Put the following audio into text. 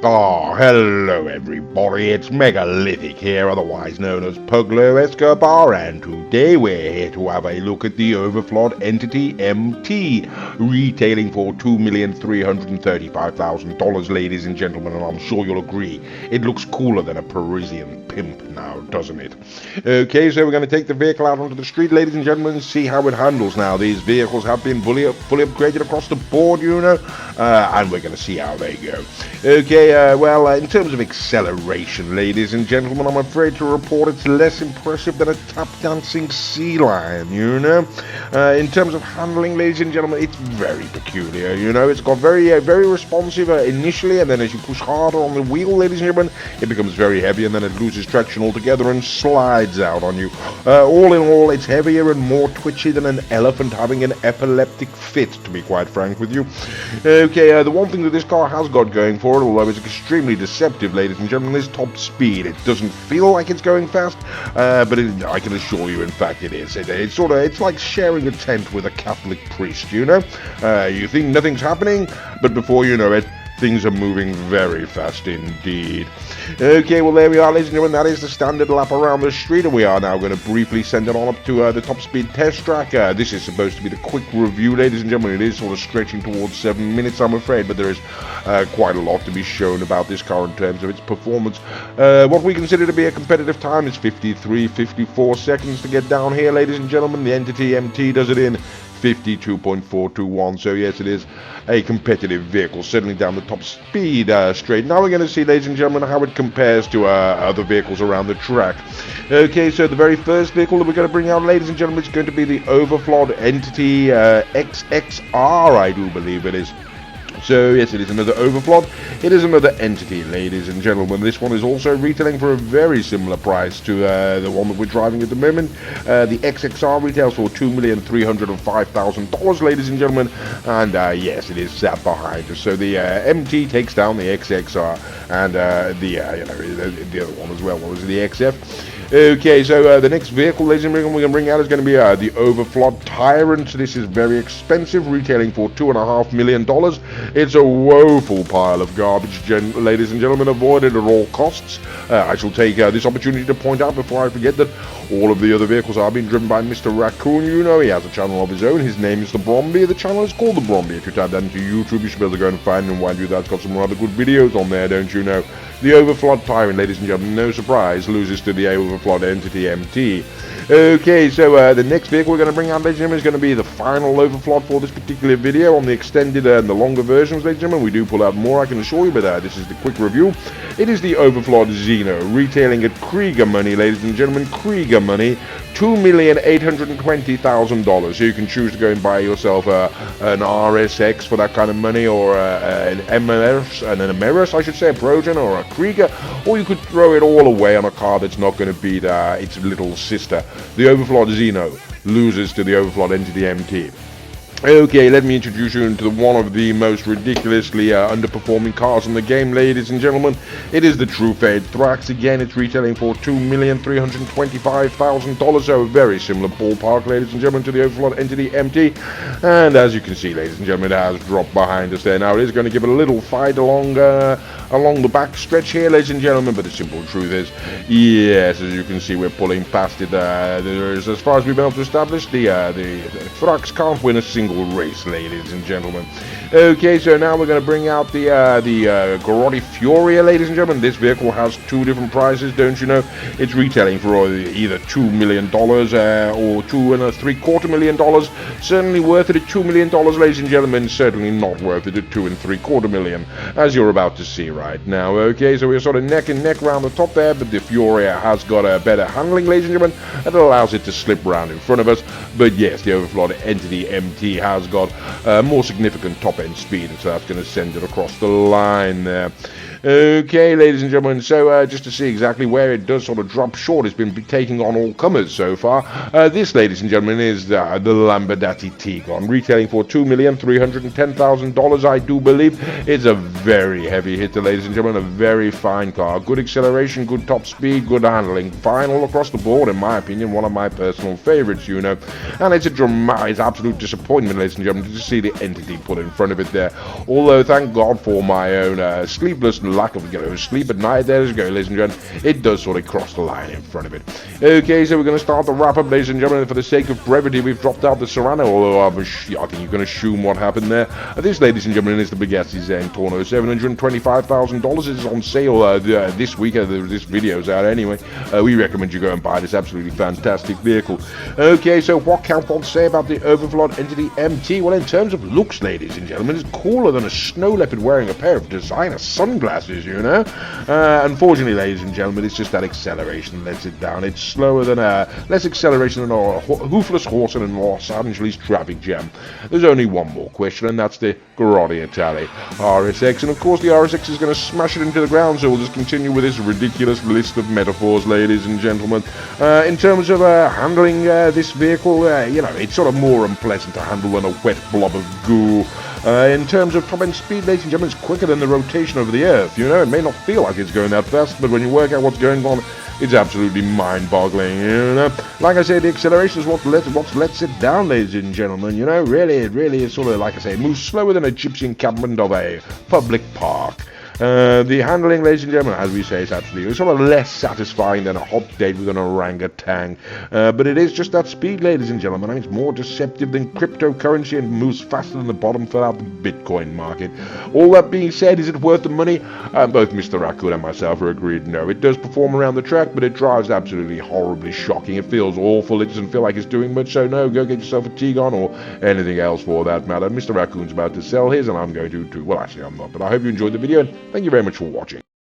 Oh, hello everybody, it's Megalithic here, otherwise known as Puglo Escobar, and today we're here to have a look at the Overflod Entity MT, retailing for $2,335,000, ladies and gentlemen, and I'm sure you'll agree, it looks cooler than a Parisian pimp now, doesn't it? Okay, so we're going to take the vehicle out onto the street, ladies and gentlemen, and see how it handles. Now, these vehicles have been fully upgraded across the board, you know, and we're going to see how they go. Okay, well, in terms of acceleration, ladies and gentlemen, I'm afraid to report it's less impressive than a tap-dancing sea lion, you know. In terms of handling, ladies and gentlemen, it's very peculiar, you know. It's got very responsive initially, and then as you push harder on the wheel, ladies and gentlemen, it becomes very heavy, and then it loses traction altogether and slides out on you. All in all, it's heavier and more twitchy than an elephant having an epileptic fit, to be quite frank with you. Okay, the one thing that this car has got going for it, although it's extremely deceptive, ladies and gentlemen, is top speed. It doesn't feel like it's going fast, but I can assure you, in fact, it is. It's like sharing a tent with a Catholic priest, you know? You think nothing's happening, but before you know it, things are moving very fast indeed. Okay, well there we are, ladies and gentlemen, that is the standard lap around the street, and we are now going to briefly send it on up to the top speed test track. This is supposed to be the quick review, ladies and gentlemen. It is sort of stretching towards 7 minutes, I'm afraid, but there is quite a lot to be shown about this car in terms of its performance. What we consider to be a competitive time is 53-54 seconds to get down here, ladies and gentlemen. The Entity MT does it in 52.421, so yes, it is a competitive vehicle, certainly down the top speed straight. Now we're going to see, ladies and gentlemen, how it compares to other vehicles around the track. Okay, so the very first vehicle that we're going to bring out, ladies and gentlemen, is going to be the Overflod Entity XXR, I do believe it is. So yes, it is another Overflod. It is another Entity, ladies and gentlemen. This one is also retailing for a very similar price to the one that we're driving at the moment. The XXR retails for $2,305,000, ladies and gentlemen. And yes, it is sat behind us. So the MT takes down the XXR and the other one as well. What was it, the XF? Okay, so the next vehicle, ladies and gentlemen, we're going to bring out is going to be the Overflod Tyrant. This is very expensive, retailing for $2.5 million. It's a woeful pile of garbage, ladies and gentlemen, avoided at all costs. I shall take this opportunity to point out before I forget that all of the other vehicles are being driven by Mr. Raccoon. You know, he has a channel of his own. His name is The Bromby. The channel is called The Bromby. If you type that into YouTube, you should be able to go and find him. While you do that, it's got some rather good videos on there, don't you know? The Overflod Tyrant, ladies and gentlemen, no surprise, loses to the Overflod Entity MT. Okay, so the next vehicle we're going to bring out, ladies and gentlemen, is going to be the final Overflod for this particular video. On the extended and the longer versions, ladies and gentlemen, we do pull out more, I can assure you, but this is the quick review. It is the Overflod Xeno, retailing at Krieger money, ladies and gentlemen, Krieger money, $2,820,000. So you can choose to go and buy yourself an RSX for that kind of money, or an Emeris, I should say, a Progen or a Krieger, or you could throw it all away on a car that's not going to beat its little sister. The Overflod Xeno loses to the Overflod Entity MT. Okay, let me introduce you into one of the most ridiculously underperforming cars in the game, ladies and gentlemen. It is the True Fade Thrax. Again, it's retailing for $2,325,000, so a very similar ballpark, ladies and gentlemen, to the Overflod Entity MT. And as you can see, ladies and gentlemen, it has dropped behind us there. Now, it is going to give it a little fight along the back stretch here, ladies and gentlemen, but the simple truth is, yes, as you can see, we're pulling past it. There is, as far as we've been able to establish, the Thrax can't win a single race, ladies and gentlemen. Okay, so now we're going to bring out the Garotti Furia, ladies and gentlemen. This vehicle has two different prices, don't you know? It's retailing for either $2 million or $2.75 million. Certainly worth it at $2 million, ladies and gentlemen. Certainly not worth it at $2.75 million, as you're about to see right now. Okay, so we're sort of neck and neck around the top there, but the Furia has got a better handling, ladies and gentlemen, and it allows it to slip around in front of us. But yes, the Overflod Entity MT has got more significant top-end speed, and so that's going to send it across the line there. Okay, ladies and gentlemen, so just to see exactly where it does sort of drop short, it's been taking on all comers so far. This, ladies and gentlemen, is the Lamborghini Tiguan, retailing for $2,310,000, I do believe. It's a very heavy hitter, ladies and gentlemen, a very fine car. Good acceleration, good top speed, good handling. Fine all across the board, in my opinion, one of my personal favorites, you know. And it's it's absolute disappointment, ladies and gentlemen, to see the Entity put in front of it there. Although, thank God for my own sleepless lack of sleep at night. There you go, ladies and gentlemen. It does sort of cross the line in front of it. Okay, so we're going to start the wrap-up, ladies and gentlemen. For the sake of brevity, we've dropped out the Serrano, although I think you can assume what happened there. This, ladies and gentlemen, is the Bugatti Zentorno. $725,000 is on sale this week. This video's out anyway. We recommend you go and buy this absolutely fantastic vehicle. Okay, so what can one say about the Overflod Entity MT? Well, in terms of looks, ladies and gentlemen, it's cooler than a snow leopard wearing a pair of designer sunglasses, you know. Unfortunately, ladies and gentlemen, it's just that acceleration lets it down. It's slower than less acceleration than a hoofless horse in a Los Angeles traffic jam. There's only one more question, and that's the Italian RSX. And of course, the RSX is going to smash it into the ground, so we'll just continue with this ridiculous list of metaphors, ladies and gentlemen. In terms of handling this vehicle, it's sort of more unpleasant to handle than a wet blob of goo. In terms of top-end speed, ladies and gentlemen, it's quicker than the rotation of the Earth. You know, it may not feel like it's going that fast, but when you work out what's going on, it's absolutely mind-boggling, you know. Like I say, the acceleration is what lets it down, ladies and gentlemen. You know, really, it really is sort of, like I say, it moves slower than a gypsy encampment of a public park. The handling, ladies and gentlemen, as we say, is absolutely sort of less satisfying than a hot date with an orangutan. But it is just that speed, ladies and gentlemen. I mean, it's more deceptive than cryptocurrency and moves faster than the bottom fell out the Bitcoin market. All that being said, is it worth the money? Both Mr. Raccoon and myself are agreed no. It does perform around the track, but it drives absolutely horribly shocking. It feels awful. It doesn't feel like it's doing much, so no, go get yourself a T-Gon or anything else for that matter. Mr. Raccoon's about to sell his, and I'm going to too. Well, actually, I'm not, but I hope you enjoyed the video. Thank you very much for watching.